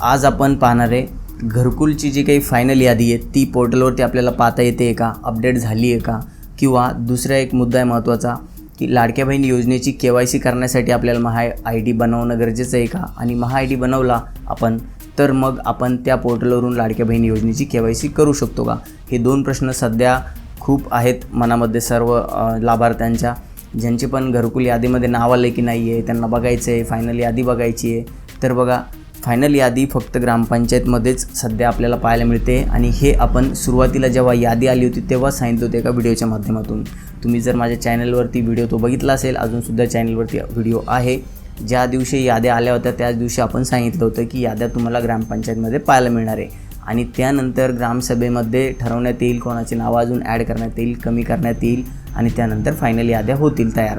आज आपण पाहणार आहे घरकुलची जी काही फायनल यादी आहे ती पोर्टलवरती आपल्याला पाहता येते का, अपडेट झाली आहे का, किंवा दुसरा एक मुद्दा आहे महत्त्वाचा की लाडक्या बहीण योजनेची KYC करण्यासाठी आपल्याला महा ID बनवणं गरजेचं आहे का, आणि महा ID बनवला आपण तर मग आपण त्या पोर्टलवरून लाडक्या बहीण योजनेची KYC करू शकतो का. हे दोन प्रश्न सध्या खूप आहेत मनामध्ये सर्व लाभार्थ्यांच्या, ज्यांचे पण घरकुल यादीमध्ये नाव आलं की नाही आहे त्यांना बघायचं आहे, फायनल यादी बघायची आहे. तर बघा, फायनल यादी फक्त ग्रामपंचायतमध्येच सध्या आपल्याला पाहायला मिळते, आणि हे आपण सुरुवातीला जेव्हा यादी आली होती तेव्हा सांगितलं होतं एका व्हिडिओच्या माध्यमातून. तुम्ही जर माझ्या चॅनलवरती व्हिडिओ तो बघितला असेल, अजूनसुद्धा चॅनलवरती व्हिडिओ आहे. ज्या दिवशी याद्या आल्या होत्या त्याच दिवशी आपण सांगितलं होतं की याद्या तुम्हाला ग्रामपंचायतमध्ये पाहायला मिळणार आहे, आणि त्यानंतर ग्रामसभेमध्ये ठरवण्यात येईल, कोणाची नावं अजून ॲड करण्यात येईल, कमी करण्यात येईल, आणि त्यानंतर फायनल याद्या होतील तयार,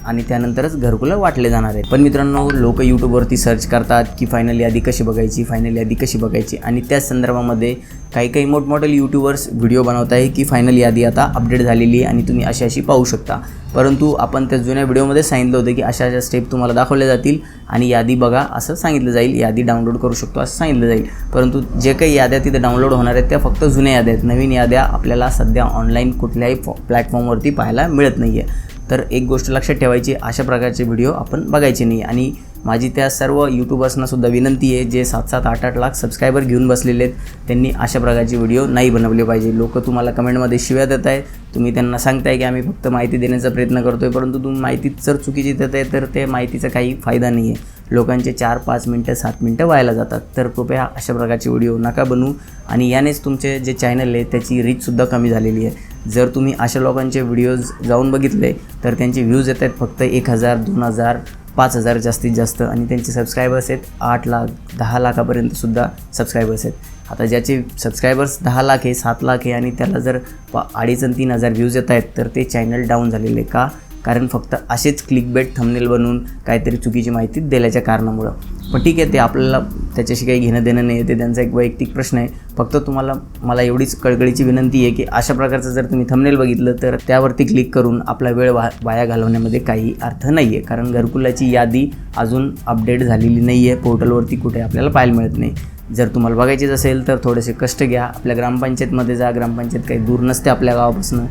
आणि त्यानंतरच घरकुलं वाटले जाणार आहेत. पण मित्रांनो, लोक यूट्यूबवरती सर्च करतात की फायनल यादी कशी बघायची, फायनल यादी कशी बघायची, आणि त्याच संदर्भामध्ये काही मोठमोठे यूट्यूबर्स व्हिडिओ बनवत आहे की फायनल यादी आता अपडेट झालेली आहे आणि तुम्ही अशी पाहू शकता. परंतु आपण त्या जुन्या व्हिडिओमध्ये सांगितलं होतं की अशा स्टेप तुम्हाला दाखवल्या जातील आणि यादी बघा असं सांगितलं जाईल, यादी डाउनलोड करू शकतो असं सांगितलं जाईल. परंतु जे काही याद्या तिथे डाउनलोड होणार आहेत त्या फक्त जुन्या याद्या आहेत. नवीन याद्या आपल्याला सध्या ऑनलाईन कुठल्याही प्लॅटफॉर्मवरती पाहायला मिळत नाही आहे. तर एक गोष्ट लक्षात ठेवायची, अशा प्रकारचे व्हिडिओ आपण बघायचे नाही. आणि माझी त्या सर्व यूट्यूबर्सनासुद्धा विनंती आहे जे 7-7, 8-8 लाख सबस्क्रायबर घेऊन बसलेले आहेत, त्यांनी अशा प्रकारचे व्हिडिओ नाही बनवले पाहिजे. लोक तुम्हाला कमेंटमध्ये शिव्या देत आहे, तुम्ही त्यांना सांगताय की आम्ही फक्त माहिती देण्याचा प्रयत्न करतो आहे, परंतु तुम्ही माहिती जर चुकीची देत आहे तर ते माहितीचा काही फायदा नाही आहे. लोकांचे 4-5 मिनटं 7 मिनटं व्हायला जातात. तर कृपया अशा प्रकारचे व्हिडिओ नका बनवू, आणि यानेच तुमचे जे चॅनल आहे त्याची रीचसुद्धा कमी झालेली आहे. जर तुम्ही अशा लोकांचे व्हिडिओज जाऊन बघितले तर त्यांचे व्ह्यूज येत आहेत फक्त 1,000, 2,000, 5,000 जास्तीत जास्त, आणि त्यांचे सबस्क्रायबर्स आहेत 8 लाख, 10 लाखापर्यंतसुद्धा सबस्क्रायबर्स आहेत. आता ज्याचे सबस्क्रायबर्स 10 लाख आहे, 7 लाख आहे, आणि त्याला जर 2,500 आणि 3,000 व्ह्यूज येत आहेत तर ते चॅनल डाऊन झालेले का? कारण फक्त असेच क्लिकबेट थंबनेल बनवून काहीतरी चुकीची माहिती दिल्याच्या कारणामुळं. पण ठीक आहे, ते आपल्याला त्याच्याशी काही घेणं देणं नाही आहे, ते त्यांचा एक वैयक्तिक प्रश्न आहे. फक्त मला एवढीच कळकळीची विनंती आहे की अशा प्रकारचं जर तुम्ही थंबनेल बघितलं तर त्यावरती क्लिक करून आपला वेळ वाया घालवण्यामध्ये काही अर्थ नाही आहे. कारण घरकुलाची यादी अजून अपडेट झालेली नाही आहे, पोर्टलवरती कुठे आपल्याला पाहायला मिळत नाही. जर तुम्हाला बघायचीच असेल तर थोडेसे कष्ट घ्या, आपल्या ग्रामपंचायतमध्ये जा. ग्रामपंचायत काही दूर नसते आपल्या गावापासून,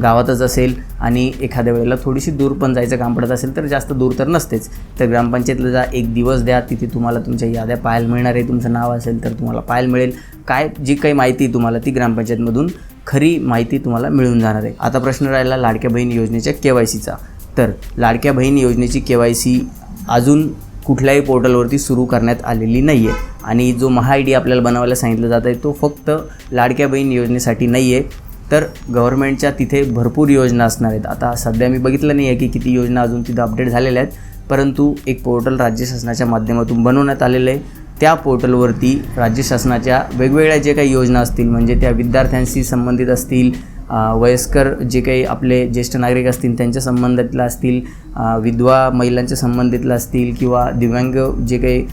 गावातच असेल, आणि एखाद्या वेळेला थोडीशी दूर पण जायचं काम पडत असेल तर जास्त दूर तर नसतेच. तर ग्रामपंचायतला जा, एक दिवस द्या, तिथे तुम्हाला तुमच्या याद्या पाहायला मिळणार आहे. तुमचं नाव असेल तर तुम्हाला पाहायला मिळेल. जी काही माहिती तुम्हाला ती ग्रामपंचायतमधून खरी माहिती तुम्हाला मिळून जाणार आहे. आता प्रश्न राहिला लाडक्या बहीण योजनेच्या KYCचा. तर लाडक्या बहीण योजनेची KYC अजून कुठल्याही पोर्टलवरती सुरू करण्यात आलेली नाही आहे, आणि जो महा ID आपल्याला बनवायला सांगितलं जात आहे तो फक्त लाडक्या बहीण योजनेसाठी नाही आहे, तर गव्हर्नमेंटच्या तिथे भरपूर योजना असणार आहेत. आता सध्या मी बघितलं नाही आहे की किती योजना अजून तिथं अपडेट झालेल्या आहेत, परंतु एक पोर्टल राज्य शासनाच्या माध्यमातून बनवण्यात आलेलं आहे. त्या पोर्टलवरती राज्य शासनाच्या वेगवेगळ्या जे काही योजना असतील, म्हणजे त्या विद्यार्थ्यांशी संबंधित असतील, वयस्कर जे काही आपले ज्येष्ठ नागरिक असतील त्यांच्या संबंधातल्या असतील, विधवा महिलांच्या संबंधितल्या असतील, किंवा दिव्यांग जे काही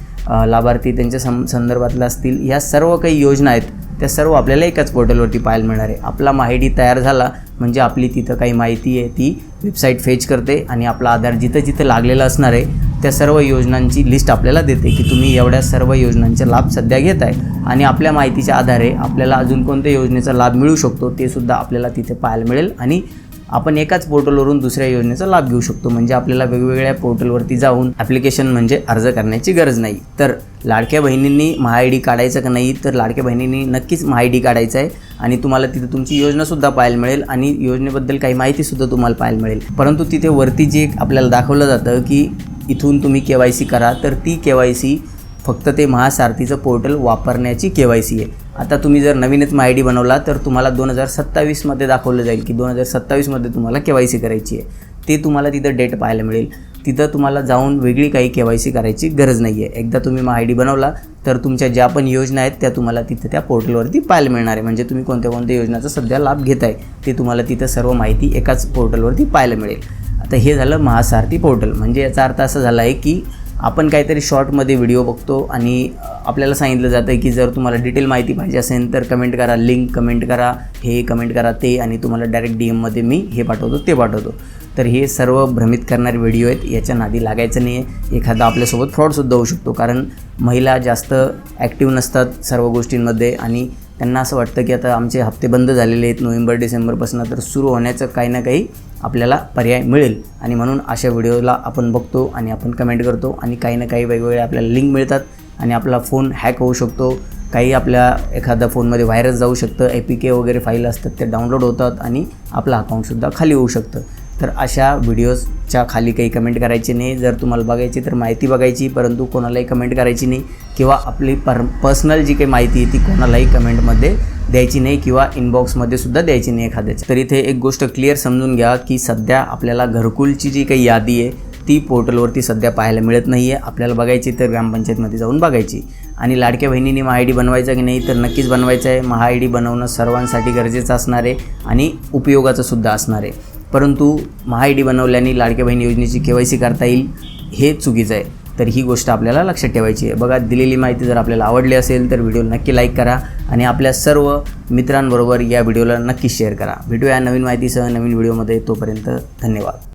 लाभार्थी त्यांच्या संदर्भातल्या असतील, ह्या सर्व काही योजना आहेत त्या सर्व आपल्याला एकाच पोर्टलवरती पाहायला मिळणार आहे. आपला महा ID तयार झाला म्हणजे आपली तिथं काही माहिती आहे ती वेबसाईट फेच करते, आणि आपला आधार जिथं लागलेला असणार आहे त्या सर्व योजनांची लिस्ट आपल्याला देते की तुम्ही एवढ्या सर्व योजनांचा लाभ सध्या घेत आहे, आणि आपल्या माहितीच्या आधारे आपल्याला अजून कोणत्या योजनेचा लाभ मिळू शकतो ते सुद्धा आपल्याला तिथे पाहायला मिळेल, आणि आपण एकाच पोर्टलवरून दुसऱ्या योजनेचा लाभ घेऊ शकतो. म्हणजे आपल्याला वेगवेगळ्या पोर्टलवरती जाऊन ॲप्लिकेशन म्हणजे अर्ज करण्याची गरज नाही. तर लाडक्या बहिणींनी महा ID काढायचं का नाही, तर लाडक्या बहिणींनी नक्कीच महा ID काढायचं आहे, आणि तुम्हाला तिथे तुमची योजनासुद्धा पाहायला मिळेल, आणि योजनेबद्दल काही माहितीसुद्धा तुम्हाला पाहायला मिळेल. परंतु तिथे वरती जे आपल्याला दाखवलं जातं की इथून तुम्ही KYC करा, तर ती KYC फक्त ते महासारथीचं पोर्टल वापरण्याची KYC आहे. आता तुम्ही जर नवीनच महा ID बनवला तर तुम्हाला 2027मध्ये दाखवलं जाईल की 2027मध्ये तुम्हाला KYC करायची आहे. ते तुम्हाला तिथं डेट पाहायला मिळेल. तिथं तुम्हाला जाऊन वेगळी काही KYC करायची गरज नाही आहे. एकदा तुम्ही महा ID बनवला तर तुमच्या ज्या पण योजना आहेत त्या तुम्हाला तिथं त्या पोर्टलवरती पाहायला मिळणार आहे. म्हणजे तुम्ही कोणत्या योजनाचा सध्या लाभ घेत आहे ते तुम्हाला तिथं सर्व माहिती एकाच पोर्टलवरती पाहायला मिळेल. आता हे झालं महासारथी पोर्टल. म्हणजे याचा अर्थ असा झाला आहे की आपण काहीतरी शॉर्टमध्ये व्हिडिओ बघतो आणि आपल्याला सांगितलं जातं की जर तुम्हाला डिटेल माहिती पाहिजे असेल तर कमेंट करा, लिंक कमेंट करा, हे कमेंट करा ते, आणि तुम्हाला डायरेक्ट DMमध्ये मी हे पाठवतो ते पाठवतो. तर हे सर्व भ्रमित करणारे व्हिडिओ आहेत, याच्या नादी लागायचं नाही आहे. एखादा आपल्यासोबत फ्रॉडसुद्धा होऊ शकतो, कारण महिला जास्त ॲक्टिव्ह नसतात सर्व गोष्टींमध्ये आणि त्यांना असं वाटतं की आता आमचे हप्ते बंद झालेले आहेत नोव्हेंबर-डिसेंबरपासून, तर सुरू होण्याचं काही ना काही आपल्याला पर्याय मिळेल. आणि म्हणून अशा व्हिडिओला आपण बघतो आणि आपण कमेंट करतो आणि काही ना काही वेगवेगळे आपल्याला लिंक मिळतात आणि आपला फोन हॅक होऊ शकतो. काही आपल्या एखाद्या फोनमध्ये व्हायरस जाऊ शकतं, APK वगैरे फाईल असतात ते डाउनलोड होतात आणि आपलं अकाउंटसुद्धा खाली होऊ शकतं. तर अशा व्हिडिओजच्या खाली काही कमेंट करायची नाही. जर तुम्हाला बघायची तर माहिती बघायची, परंतु कोणालाही कमेंट करायची नाही किंवा आपली पर्सनल जी काही माहिती आहे ती कोणालाही कमेंटमध्ये द्यायची नाही किंवा इनबॉक्समध्ये सुद्धा द्यायची नाही एखाद्याची. तर इथे एक गोष्ट क्लिअर समजून घ्या की सध्या आपल्याला घरकुलची जी काही यादी आहे ती पोर्टलवरती सध्या पाहायला मिळत नाही आहे. आपल्याला बघायची तर ग्रामपंचायतमध्ये जाऊन बघायची. आणि लाडक्या बहिणींनी MyID बनवायचा की नाही, तर नक्कीच बनवायचं आहे. MyID बनवणं सर्वांसाठी गरजेचं असणार आहे आणि उपयोगाचं सुद्धा असणार आहे. परंतु MyID बनवल्याने लाडक्या बहिणी योजनेची KYC करता येईल हे चुकीचं आहे. तर ही गोष्ट आपल्याला लक्षात ठेवायची आहे. बघा, दिलेली माहिती जर आपल्याला आवडली असेल तर व्हिडिओ नक्की लाईक करा आणि आपल्या सर्व मित्रांबरोबर या व्हिडिओला नक्की शेअर करा. भेटूया नवीन माहितीसह नवीन व्हिडिओमध्ये. तोपर्यंत धन्यवाद.